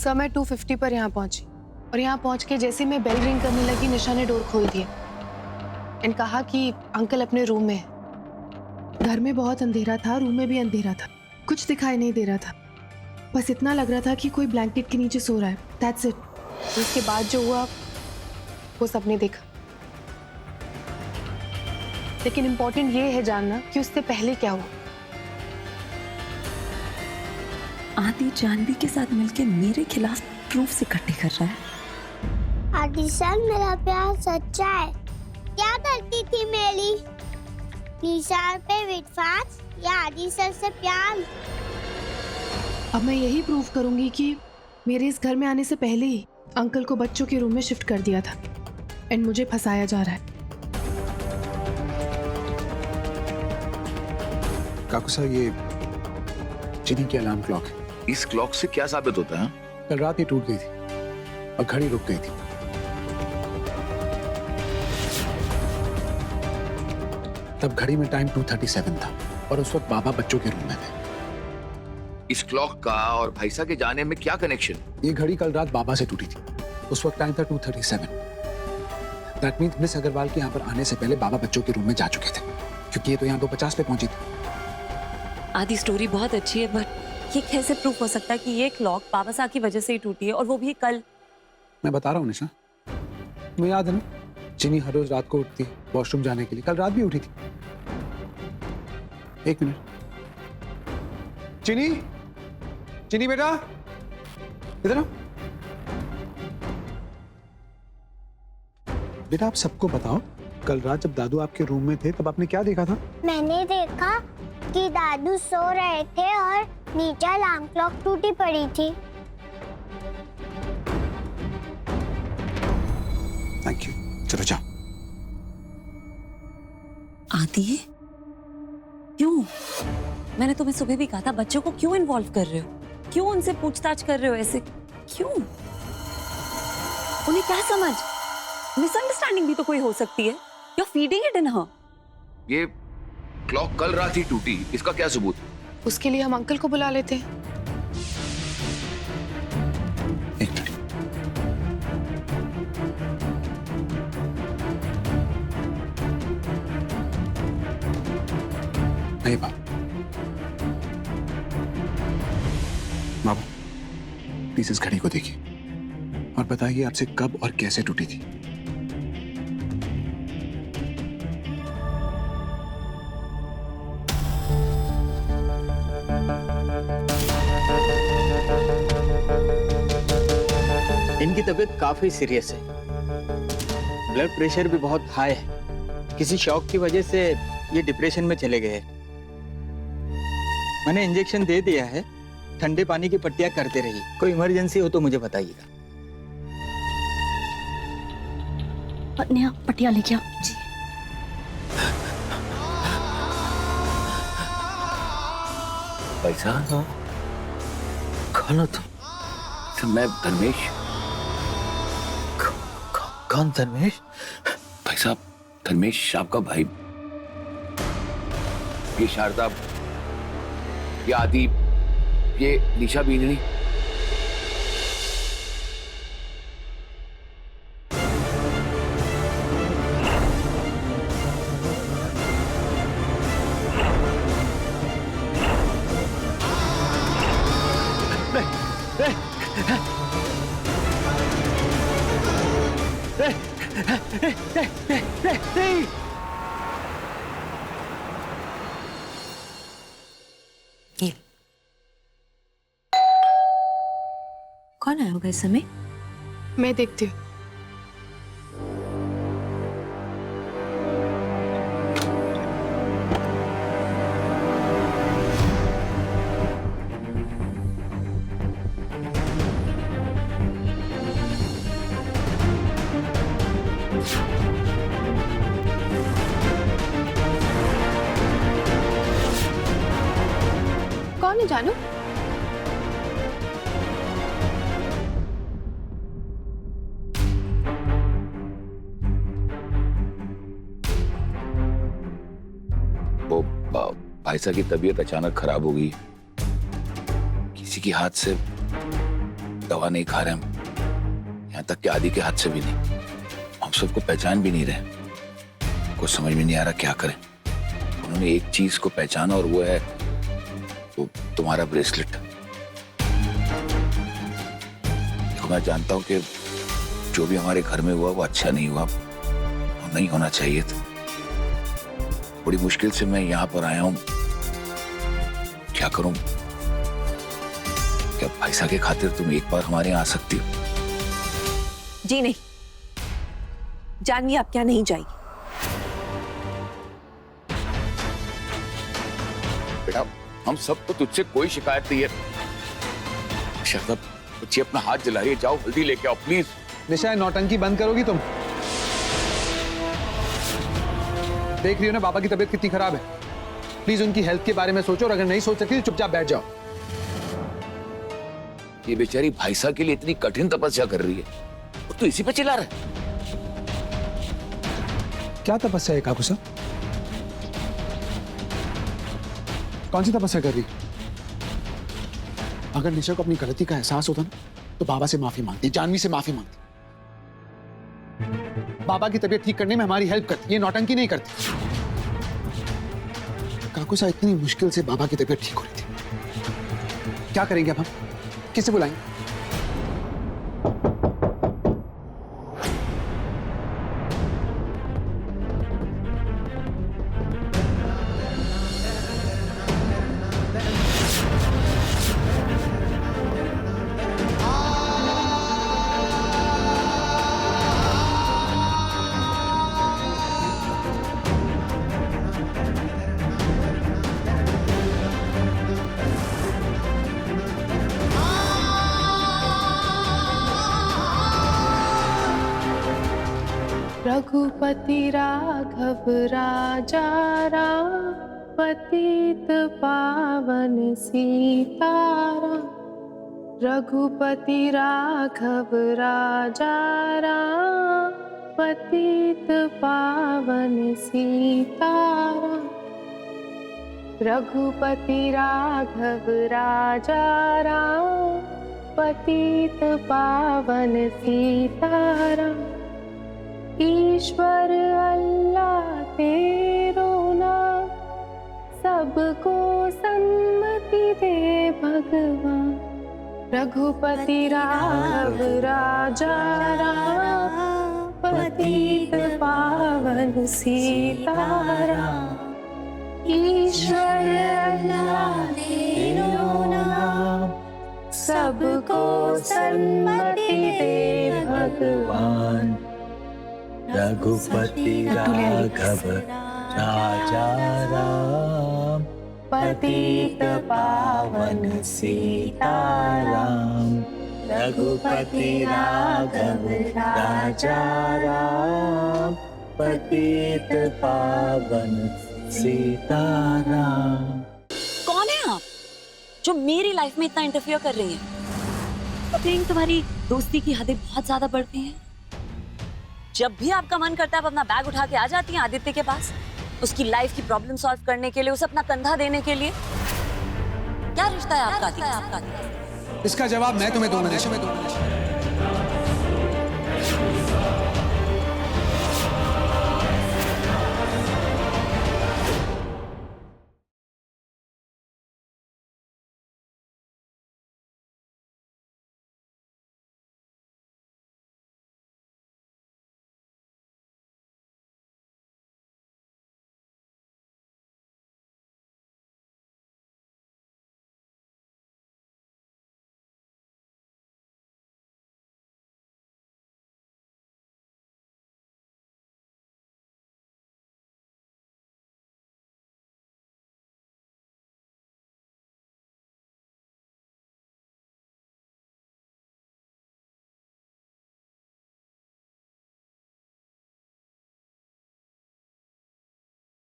Sir मैं 250 पर यहाँ पहुंची और यहाँ पहुंच के जैसे मैं बेल रिंग करने लगी, निशा ने डोर खोल दिया एंड कहा कि अंकल अपने रूम में है। घर में बहुत अंधेरा था, रूम में भी अंधेरा था, कुछ दिखाई नहीं दे रहा था, बस इतना लग रहा था कि कोई ब्लैंकेट के नीचे सो रहा है। That's it. उसके बाद जो हुआ वो सबने देखा। लेकिन इम्पोर्टेंट ये है जानना कि उससे पहले क्या हुआ। आदि जानवी के साथ मिलके मेरे खिलाफ प्रूफ इकट्ठे कर रहा है। आदि सर मेरा प्यार सच्चा है। क्या गलती थी मेरी? निशा पे विश्वास या आदि सर से प्यार? अब मैं यही प्रूव करूंगी कि मेरे इस घर में आने से पहले ही अंकल को बच्चों के रूम में शिफ्ट कर दिया था एंड मुझे फंसाया जा रहा है। काकुसा, ये चिनी की अलार्म क्लॉक है। इस क्लॉक से क्या साबित होता है? कल रात ही टूट गई थी और घड़ी रुक गई थी। तब घड़ी में टाइम 2:37 था और उस वक्त बाबा बच्चों के रूम में थे। इस क्लॉक का और भाईसा के जाने में क्या कनेक्शन? ये घड़ी कल रात बाबा से टूटी थी। उस वक्त टाइम था 2:37। दैट मीन्स मिस अग्रवाल के यहाँ पर आने से पहले बाबा बच्चों के रूम में जा चुके थे, क्योंकि ये तो यहाँ 2:50 पे पहुंची थी। आदि स्टोरी बहुत अच्छी है, बट ये कैसे प्रूफ हो सकता है कि ये क्लॉक बाबा साहब की वजह से ही टूटी है, और वो भी कल? मैं बता रहा हूँ निशा, तुम्हें याद है ना, चिनी हर रोज रात को उठती वॉशरूम जाने के लिए। कल रात भी उठी थी। एक मिनट, चिनी, चिनी बेटा, इधर आओ। बेटा आप सबको बताओ, कल रात जब दादू आपके रूम में थे तब आपने क्या देखा था? मैंने देखा कि दादू सो रहे थे और नीचे अलार्म क्लॉक टूटी पड़ी थी। थैंक यू, चलो जाओ। आदि क्यों? मैंने तुम्हें सुबह भी कहा था बच्चों को क्यों इन्वॉल्व कर रहे हो, क्यों उनसे पूछताछ कर रहे हो ऐसे, क्यों? उन्हें क्या समझ? मिसअंडरस्टैंडिंग भी तो कोई हो सकती है। You're feeding it in her. ये क्लॉक कल रात ही टूटी, इसका क्या सबूत? उसके लिए हम अंकल को बुला लेते हैं। एक मिनट, नहीं बाबू, प्लीज इस घड़ी को देखिए और बताइए आपसे कब और कैसे टूटी थी। इनकी तबीयत काफी सीरियस है, ब्लड प्रेशर भी बहुत हाई है। किसी शॉक की वजह से ये डिप्रेशन में चले गए। मैंने इंजेक्शन दे दिया है, ठंडे पानी की पट्टियां करते रहिए। कोई इमरजेंसी हो तो मुझे बताइएगा। नेहा पटिया लेके आओ जी। भाईसा, कौन हो तुम? मैं धर्मेश। कौन धर्मेश? भाई साहब, धर्मेश आपका भाई। ये शारदा, ये आदि, ये निशा बीननी। कौन आया होगा इस समय? मैं देखती हूँ। कौन है जानू? भाईसा की तबीयत अचानक खराब हो गई, किसी के हाथ से दवा नहीं खा रहे हम, यहाँ तक कि आदि के हाथ से भी नहीं। हम सबको पहचान भी नहीं रहे, कुछ समझ में नहीं आ रहा क्या करें। उन्होंने एक चीज को पहचाना और वो है वो तुम्हारा ब्रेसलेट। देखो मैं जानता हूँ कि जो भी हमारे घर में हुआ वो अच्छा नहीं हुआ, वो नहीं होना चाहिए था। बड़ी मुश्किल से मैं यहाँ पर आया हूँ, क्या करूं? क्या पैसा के खातिर तुम एक बार हमारे यहाँ आ सकती हो? जी नहीं, जानवी आप क्या नहीं जाएगी। बेटा हम सब तो तुझसे कोई शिकायत नहीं है। शरद बच्ची अपना हाथ जला रही है, जाओ जल्दी लेके आओ प्लीज। निशा नौटंकी बंद करोगी तुम? देख रही हो ना बाबा की तबीयत कितनी खराब है। प्लीज उनकी हेल्थ के बारे में सोचो, और अगर नहीं सोच सकती तो चुपचाप बैठ जाओ। ये बेचारी भाईसा के लिए इतनी कठिन तपस्या कर रही है और तू इसी पे चिल्ला रहा है। क्या तपस्या है काकू साहब? कौन सी तपस्या कर रही? अगर निशा को अपनी गलती का एहसास होता ना तो बाबा से माफी मांगती, जानवी से माफी मांगती। बाबा की तबीयत ठीक करने में हमारी हेल्प करती, ये नौटंकी नहीं करती। काकू साहब इतनी मुश्किल से बाबा की तबीयत ठीक हो रही थी, क्या करेंगे अब हम? किसे बुलाएंगे? रघुपति राघव राजा राम, पतित पावन सीताराम। रघुपति राघव राजा राम, पतित पावन सीताराम। रघुपति राघव राजा राम, पतित पावन सीताराम। ईश्वर अल्लाह तेरो नाम, सबको सन्मति दे भगवान। रघुपति राघव राजा राम, पतित पावन सीताराम। ईश्वर अल्लाह तेरो नाम, सबको सन्मति दे भगवान। रघुपति राघव राजा राम, पतित पावन सीताराम। रघुपति राघव राजा राम, पतित पावन सीताराम। कौन है आप जो मेरी लाइफ में इतना इंटरफियर कर रही है? प्रियंक तुम्हारी दोस्ती की हदें बहुत ज्यादा बढ़ती हैं। जब भी आपका मन करता है आप अपना बैग उठा के आ जाती हैं आदित्य के पास, उसकी लाइफ की प्रॉब्लम सॉल्व करने के लिए, उसे अपना कंधा देने के लिए। क्या रिश्ता है आपका? इसका जवाब मैं तुम्हें दूंगा।